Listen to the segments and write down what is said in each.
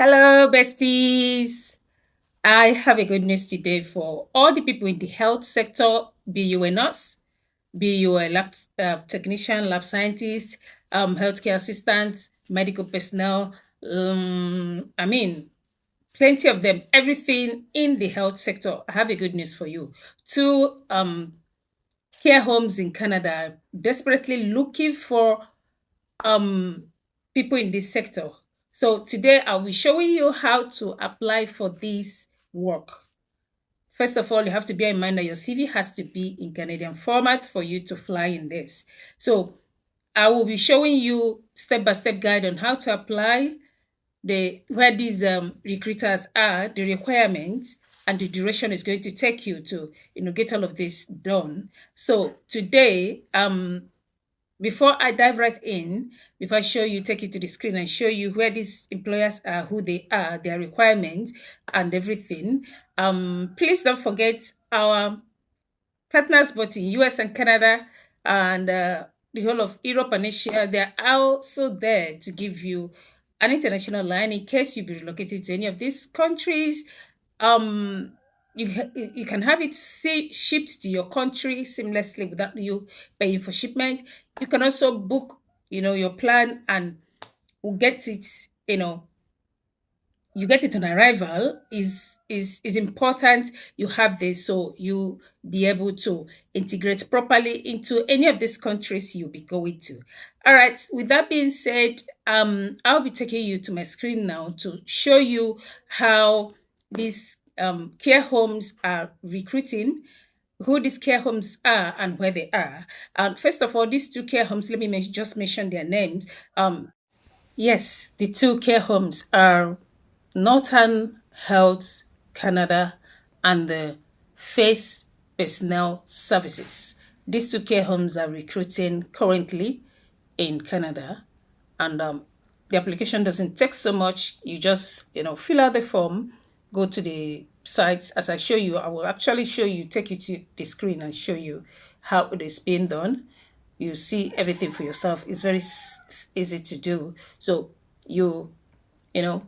Hello, besties. I have a good news today for all the people in the health sector, be you a nurse, be you a lab technician, lab scientist, healthcare assistant, medical personnel. I mean, plenty of them, everything in the health sector. I have a good news for you. Two care homes in Canada are desperately looking for um, people in this sector. So today I'll be showing you how to apply for this work. First of all, you have to bear in mind that your CV has to be in Canadian format for you to fly in this. So I will be showing you step-by-step guide on how to apply, where these recruiters are, the requirements, and the duration is going to take you to get all of this done. So today before I dive right in, before I show you, take you to the screen and show you where these employers are, who they are, their requirements, and everything, please don't forget our partners both in US and Canada and the whole of Europe and Asia. They're also there to give you an international line in case you be relocated to any of these countries. um you can have it shipped to your country seamlessly without you paying for shipment. You can also book your plan, and we'll get it you get it on arrival. Is important you have this, so you be able to integrate properly into any of these countries you'll be going to. All right, with that being said, I'll be taking you to my screen now to show you how these care homes are recruiting, who these care homes are and where they are. And first of all, these two care homes, let me just mention their names. Yes, the two care homes are Northern Health Canada and the Face Personnel Services. These two care homes are recruiting currently in Canada, and the application doesn't take so much. You just fill out the form, go to the sites. As I show you, I will actually show you, take you to the screen and show you how it is being done. You see everything for yourself. It's very easy to do. So you know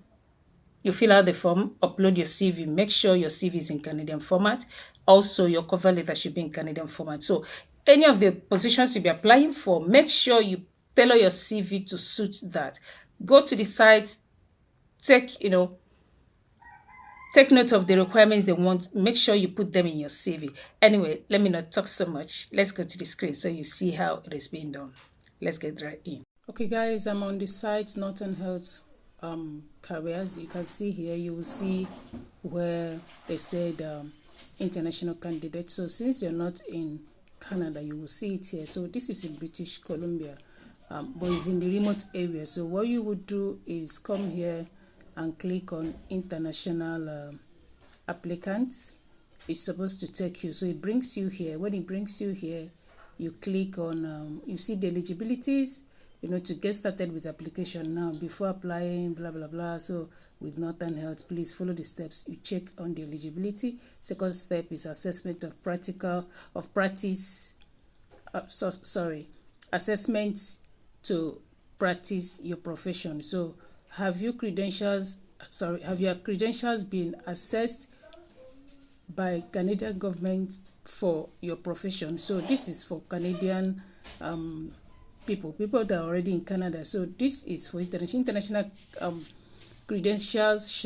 you fill out the form, upload your CV, make sure your CV is in Canadian format. Also, your cover letter should be in Canadian format. So any of the positions you'll be applying for, make sure you tailor your CV to suit that. Go to the site, take, take note of the requirements they want. Make sure you put them in your CV. Anyway, let me not talk so much. Let's go to the screen so you see how it is being done. Let's get right in. Okay, guys, I'm on the site Northern Health careers. You can see here, you will see where they said international candidate. So since you're not in Canada, you will see it here. So this is in British Columbia, but it's in the remote area. So what you would do is come here and click on international applicants. It's supposed to take you, so it brings you here. When it brings you here, you click on you see the eligibilities, to get started with application now. Before applying, blah blah blah. So with Northern Health, please follow the steps. You check on the eligibility. Second step is assessment of practice. Assessment to practice your profession. So have your credentials been assessed by Canadian government for your profession? So this is for Canadian people that are already in Canada. So this is for international credentials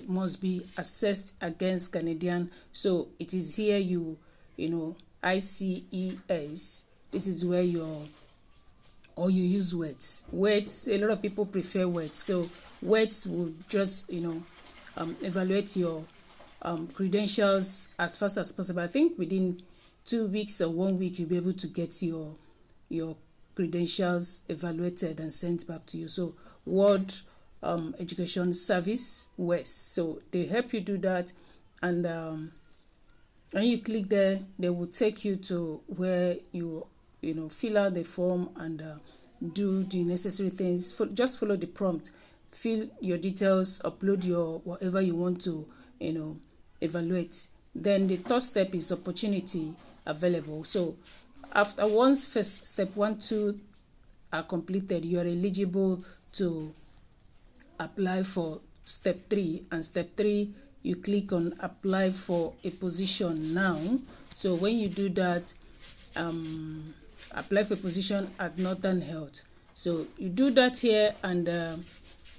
must be assessed against Canadian. So it is here ICES. This is where you use words. A lot of people prefer words. So words will just evaluate your credentials as fast as possible. I think within 2 weeks or 1 week you'll be able to get your credentials evaluated and sent back to you. So World Education Service West. So they help you do that, and when you click there, they will take you to where you fill out the form and do the necessary things. Just follow the prompt, fill your details, upload your whatever you want to evaluate. Then the third step is opportunity available. So once first step 1, 2 are completed, you are eligible to apply for step 3, and step 3 you click on apply for a position now. So when you do that, apply for a position at Northern Health, so you do that here, and it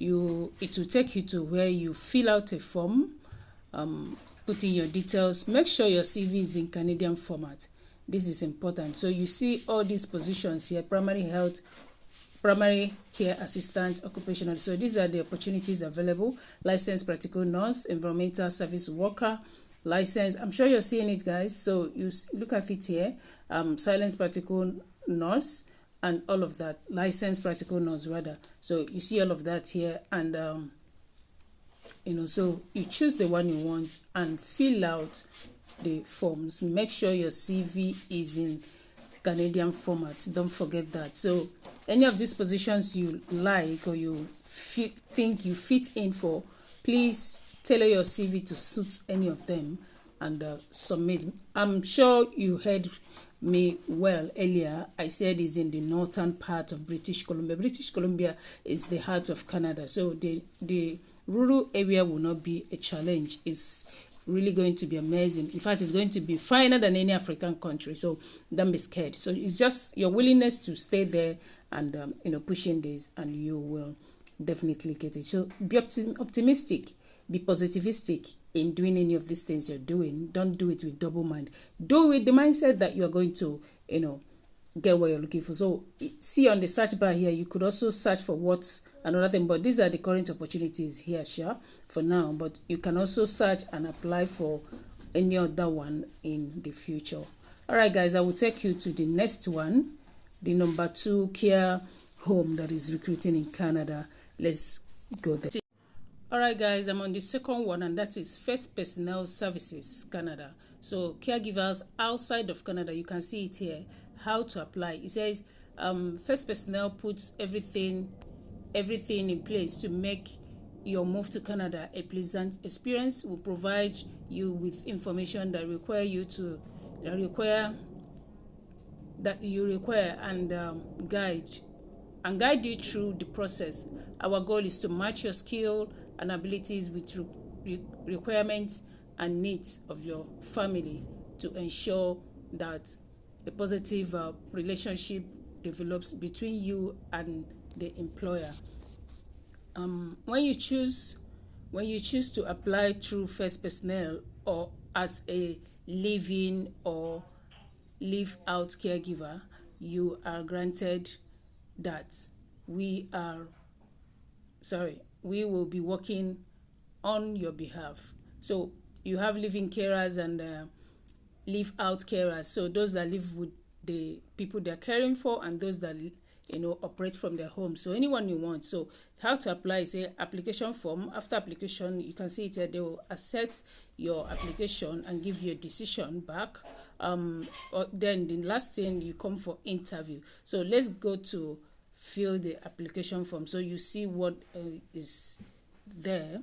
will take you to where you fill out a form, put in your details. Make sure your CV is in Canadian format. This is important. So you see all these positions here: primary health, primary care assistant, occupational. So these are the opportunities available: licensed practical nurse, environmental service worker, license. I'm sure you're seeing it, guys. So you look at it here: silence practical nurse, and all of that, licensed practical nurse rather. So you see all of that here, and so you choose the one you want and fill out the forms. Make sure your CV is in Canadian format. Don't forget that. So any of these positions you like or you think you fit in for, please tailor your CV to suit any of them and submit. I'm sure you heard me well earlier. I said it's in the northern part of British Columbia. British Columbia is the heart of Canada, so the rural area will not be a challenge. It's really going to be amazing. In fact, it's going to be finer than any African country, so don't be scared. So it's just your willingness to stay there and pushing this, and you will definitely get it. So be optimistic, be positivistic in doing any of these things you're doing. Don't do it with double mind. Do it with the mindset that you're going to get what you're looking for. So see on the search bar here, you could also search for what's another thing, but these are the current opportunities here, sure, for now. But you can also search and apply for any other one in the future. All right, guys, I will take you to the next one, the number 2 care home that is recruiting in Canada. Let's go there. All right, guys, I'm on the second one, and that is First Personnel Services Canada. So caregivers outside of Canada, you can see it here, how to apply. It says First Personnel puts everything in place to make your move to Canada a pleasant experience. Will provide you with information that you require and guide you through the process. Our goal is to match your skill and abilities with requirements and needs of your family to ensure that a positive relationship develops between you and the employer. When you choose to apply through First Personnel or as a live-in or live-out caregiver, you are granted that we will be working on your behalf. So you have live-in carers and live-out carers. So those that live with the people they're caring for, and those that operate from their home. So anyone you want. So how to apply is a application form. After application, you can see it here. They will assess your application and give you a decision back. Then the last thing, you come for interview. So let's go to fill the application form so you see what is there.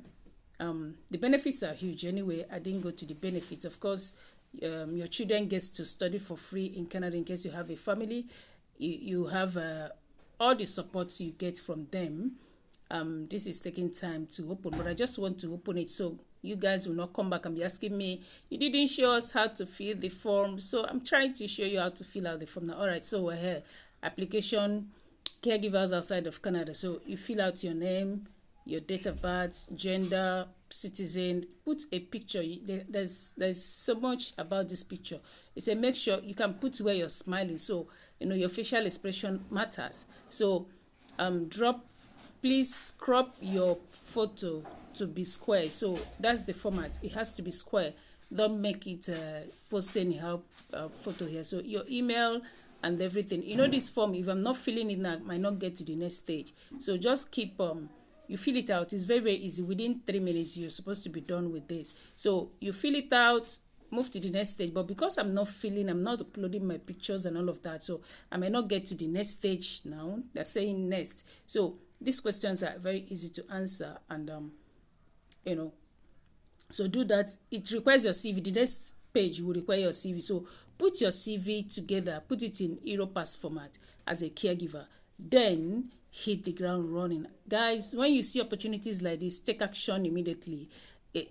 The benefits are huge. Anyway, I didn't go to the benefits. Of course, your children gets to study for free in Canada in case you have a family. You have all the support you get from them. This is taking time to open, but I just want to open it so you guys will not come back and be asking me, you didn't show us how to fill the form. So I'm trying to show you how to fill out the form now. All right, so we're here. Application, caregivers outside of Canada. So you fill out your name, your date of birth, gender, citizen. Put a picture. There's so much about this picture. It's a make sure you can put where you're smiling, so your facial expression matters. So please crop your photo to be square. So that's the format. It has to be square. Don't make it post anyhow photo here. So your email and everything. This form, if I'm not filling it now, I might not get to the next stage. So just keep you fill it out. It's very, very easy. Within 3 minutes, you're supposed to be done with this. So you fill it out, move to the next stage. But because I'm not uploading my pictures and all of that, so I may not get to the next stage now. They're saying next. So these questions are very easy to answer, and so do that. It requires your CV. The next page will require your CV. So put your CV together. Put it in Europass format as a caregiver. Then hit the ground running. Guys, when you see opportunities like this, take action immediately.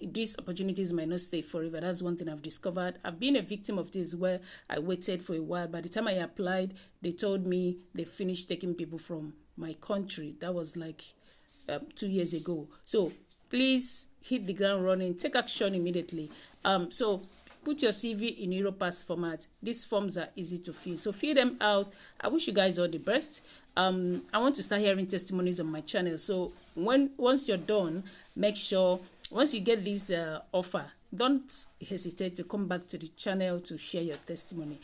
These opportunities might not stay forever. That's one thing I've discovered. I've been a victim of this where I waited for a while. By the time I applied, they told me they finished taking people from my country. That was like 2 years ago. So please hit the ground running. Take action immediately. So put your CV in Europass format. These forms are easy to fill. So fill them out. I wish you guys all the best. I want to start hearing testimonies on my channel. So once you're done, make sure once you get this offer, don't hesitate to come back to the channel to share your testimony.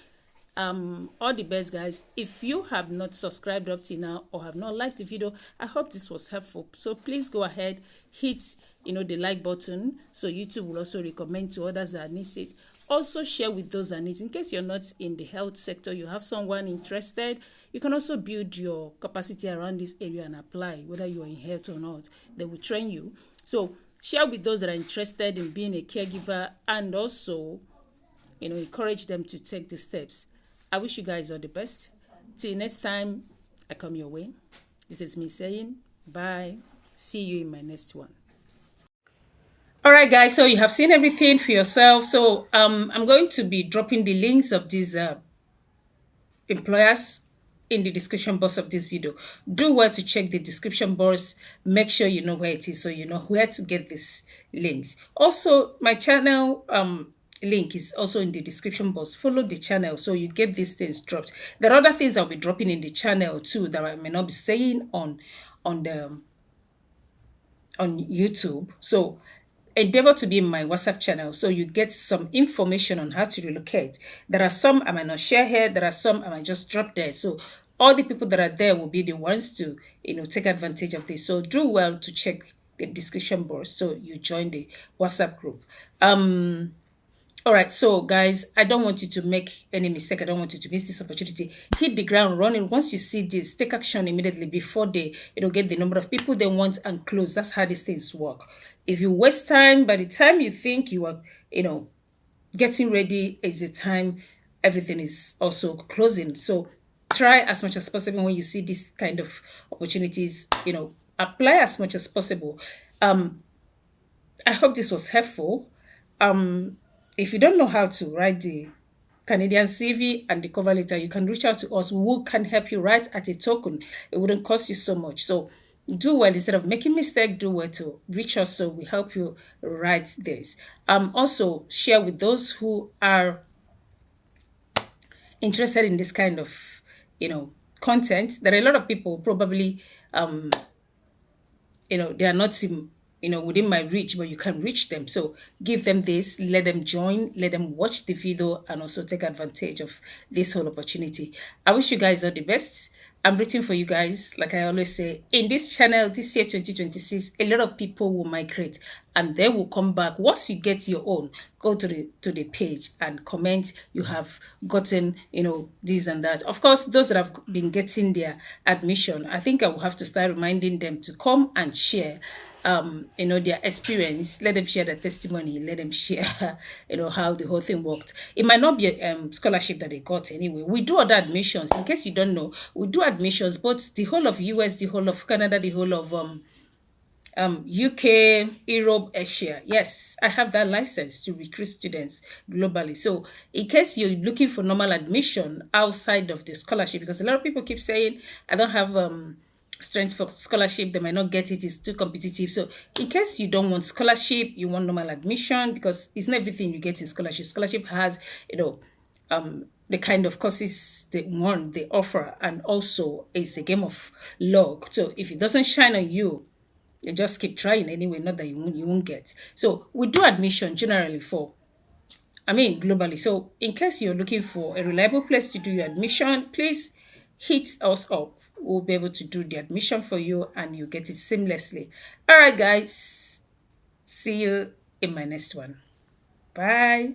All the best, guys. If you have not subscribed up to now or have not liked the video, I hope this was helpful. So please go ahead, hit the like button so YouTube will also recommend to others that need it. Also share with those that need it. In case you're not in the health sector, you have someone interested, you can also build your capacity around this area and apply, whether you're in health or not. They will train you. So share with those that are interested in being a caregiver, and also encourage them to take the steps. I wish you guys all the best. Till next time I come your way. This is me saying bye. See you in my next one. All right, guys. So you have seen everything for yourself. So I'm going to be dropping the links of these employers in the description box of this video. Do well to check the description box. Make sure you know where it is, so you know where to get these links. Also, my channel link is also in the description box. Follow the channel so you get these things dropped. There are other things I'll be dropping in the channel too that I may not be saying on YouTube. So endeavor to be in my WhatsApp channel so you get some information on how to relocate. There are some I might not share here. There are some I might just drop there. So all the people that are there will be the ones to take advantage of this. So do well to check the description box so you join the WhatsApp group. All right, so guys, I don't want you to make any mistake. I don't want you to miss this opportunity. Hit the ground running. Once you see this, take action immediately before they get the number of people they want and close. That's how these things work. If you waste time, by the time you think you are, getting ready is the time everything is also closing. So try as much as possible when you see this kind of opportunities, apply as much as possible. I hope this was helpful. If you don't know how to write the Canadian CV and the cover letter, you can reach out to us. We can help you write at a token. It wouldn't cost you so much. So do well. Instead of making mistake, do well to reach us so we help you write this. Also share with those who are interested in this kind of content. There are a lot of people probably they are not within my reach, but you can reach them. So give them this, let them join, let them watch the video, and also take advantage of this whole opportunity. I wish you guys all the best. I'm rooting for you guys. Like I always say, in this channel, this year 2026, a lot of people will migrate and they will come back. Once you get your own, go to the page and comment you have gotten, this and that. Of course, those that have been getting their admission, I think I will have to start reminding them to come and share their experience. Let them share their testimony. Let them share how the whole thing worked. It might not be a scholarship that they got anyway. We do other admissions. In case you don't know, we do admissions, but the whole of US, the whole of Canada, the whole of UK, Europe, Asia. Yes, I have that license to recruit students globally. So in case you're looking for normal admission outside of the scholarship, because a lot of people keep saying I don't have strength for scholarship, they might not get it, it's too competitive. So in case you don't want scholarship, you want normal admission, because it's not everything you get in scholarship. Scholarship has the kind of courses they offer, and also it's a game of luck. So if it doesn't shine on you, you just keep trying anyway, not that you won't get. So we do admission generally globally. So in case you're looking for a reliable place to do your admission, please hit us up. We'll be able to do the admission for you and you get it seamlessly. All right, guys. See you in my next one. Bye.